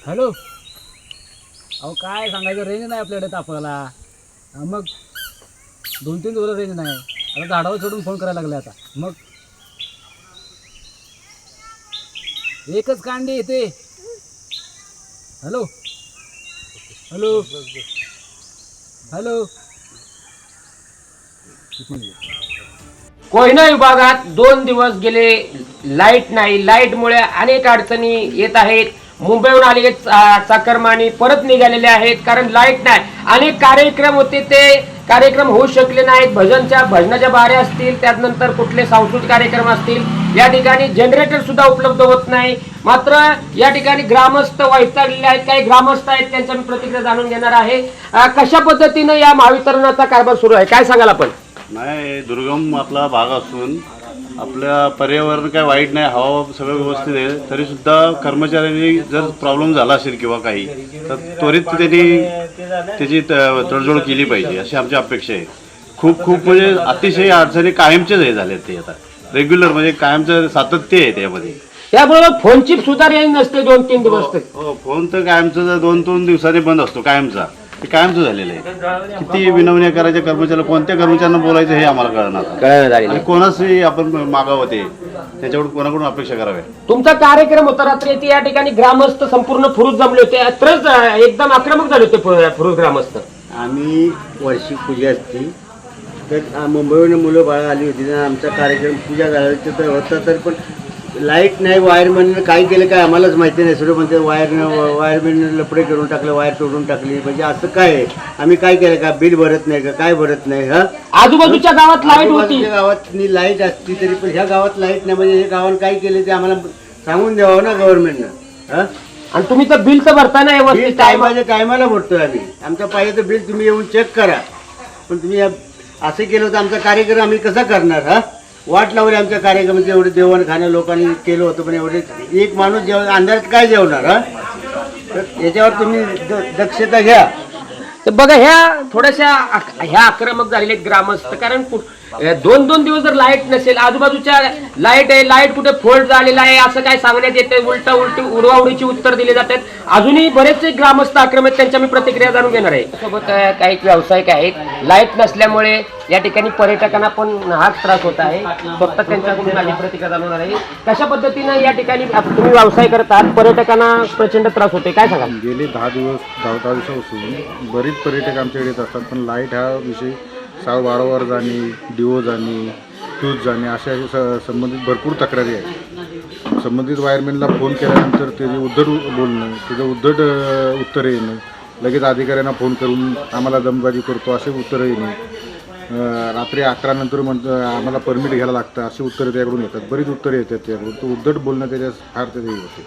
Hello. अहो काय सांगायचं, रेंज नाही आपल्याकडे तापला. मग 2-3 दिवस रेंज नाही. आता झाडावर सोडून फोन करायला लागले आता. मग एकच कांडी येते. Hello hello hello. कोयना विभागात 2 दिवस गेले लाईट नाही. लाईटमुळे अनेक अडचणी येत आहेत. मुंबईहून आलेले चाकरमानी परत निघालेले आहेत कारण लाईट नाही. अनेक कार्यक्रम होते, ते कार्यक्रम होऊ शकले नाहीत. भजनाच्या बाऱ्या असतील, त्यानंतर कुठले सांस्कृतिक कार्यक्रम असतील, या ठिकाणी जनरेटर सुद्धा उपलब्ध होत नाही. मात्र या ठिकाणी ग्रामस्थ वैतागलेले आहेत. काही ग्रामस्थ आहेत, त्यांच्या मी प्रतिक्रिया जाणून घेणार आहे. कशा पद्धतीने या महावितरणाचा कारभार सुरू आहे, काय सांगाल आपण? नाही, दुर्गम आपला भाग असून आपल्या पर्यावरण काय वाईट नाही, हवा सगळं व्यवस्थित आहे. तरीसुद्धा कर्मचाऱ्यांनी जर प्रॉब्लेम झाला असेल किंवा काही, तर त्वरित त्यांनी त्याची तडजोड केली पाहिजे अशी आमची अपेक्षा आहे. खूप म्हणजे अतिशय अडचणी कायमचेच हे झाले, ते आता रेग्युलर म्हणजे कायमचं सातत्य आहे त्यामध्ये. त्याबरोबर फोनची सुद्धा रेंज नसते 2-3 दिवस. हो, फोन तर कायमचा 2-3 दिवसांनी बंद असतो कायमचा. ते कायमचं झालेलं आहे. किती विनवण्या करायच्या कर्मचाऱ्याला, कोणत्या कर्मचाऱ्यांना बोलायचं हे आम्हाला कळणार आणि कोणाचंही आपण मागावं ते, त्याच्याकडून कोणाकडून अपेक्षा कराव्या. तुमचा कार्यक्रम होता रात्री, या ठिकाणी ग्रामस्थ संपूर्ण फुरुज जमले होते. तरच एकदम आक्रमक झाले होते फुरुज ग्रामस्थ. आम्ही वार्षिक पूजा असती तर मुंबईहून मुलं बाळा आली होती ना, आमचा कार्यक्रम पूजा झाला तर होता. तर पण लाईट नाही, वायरमॅननं काय केलं काय आम्हालाच माहिती नाही. सर्व म्हणते वायरमॅननं लफडे करून टाकलं, वायर तोडून टाकली. म्हणजे असं काय आहे, आम्ही काय केलं का, बिल भरत नाही का, काय भरत नाही. हा, आजूबाजूच्या गावात लाईट होती, गावात लाईट असती तरी पण ह्या गावात लाईट नाही. म्हणजे हे गावानं काय केलं ते आम्हाला सांगून द्यावं ना गव्हर्नमेंटनं. हा, आणि तुम्ही तर बिल तर भरताय ना व्यवस्थित टायमाला भरतोय आम्ही. आमच्या पाहिजे बिल तुम्ही येऊन चेक करा. पण तुम्ही असं केलं होतं, आमचा कार्यक्रम आम्ही कसा करणार. हा, वाट लावली आमच्या कार्यक्रमाचं. एवढे जेवण खाणं लोकांनी केलं होतं, पण एवढे एक माणूस जेवण अंधारात काय जेवणार. हा, तर याच्यावर तुम्ही दक्षता घ्या. तर बघा, ह्या थोड्याशा ह्या आक्रमक झालेले ग्रामस्थ. कारण 2-2 दिवस जर लाईट नसेल, आजूबाजूच्या लाईट आहे, लाईट कुठे फॉल्ट झालेला आहे असं काय सांगण्यात येते. उलटी उडवाउडीची उत्तर दिले जातात. अजूनही बरेचसे ग्रामस्थ आक्रमक, त्यांच्या मी प्रतिक्रिया जाणून घेणार आहे. सोबत काही व्यावसायिक आहेत. लाईट नसल्यामुळे या ठिकाणी पर्यटकांना पण हाच त्रास होत आहे. फक्त त्यांच्याकडून माझी प्रतिक्रिया जाणून आहे. कशा पद्धतीनं या ठिकाणी तुम्ही व्यवसाय करत आहात, पर्यटकांना प्रचंड त्रास होतोय, काय सांगा? गेले 10 दिवसापासून बरीच पर्यटक आमच्याकडे येत असतात, पण लाईट हा विषय वारंवार जाणे, डिओ जाणे, फ्यूज जाणे अशा संबंधित भरपूर तक्रारी आहेत. संबंधित वायरमॅनला फोन केल्यानंतर त्याचे उद्धट बोलणं, त्याचं उद्धट उत्तरं येणं, लगेच अधिकाऱ्यांना फोन करून आम्हाला दमबाजी करतो असे उत्तरं येणे, रात्री 11 नंतर म्हणतं आम्हाला परमिट घ्यायला लागतं असे उत्तरं त्याकडून येतात. बरीच उत्तरं येतात त्याकडून. तो उद्धट बोलणं त्याच्या फार त्याचे होते.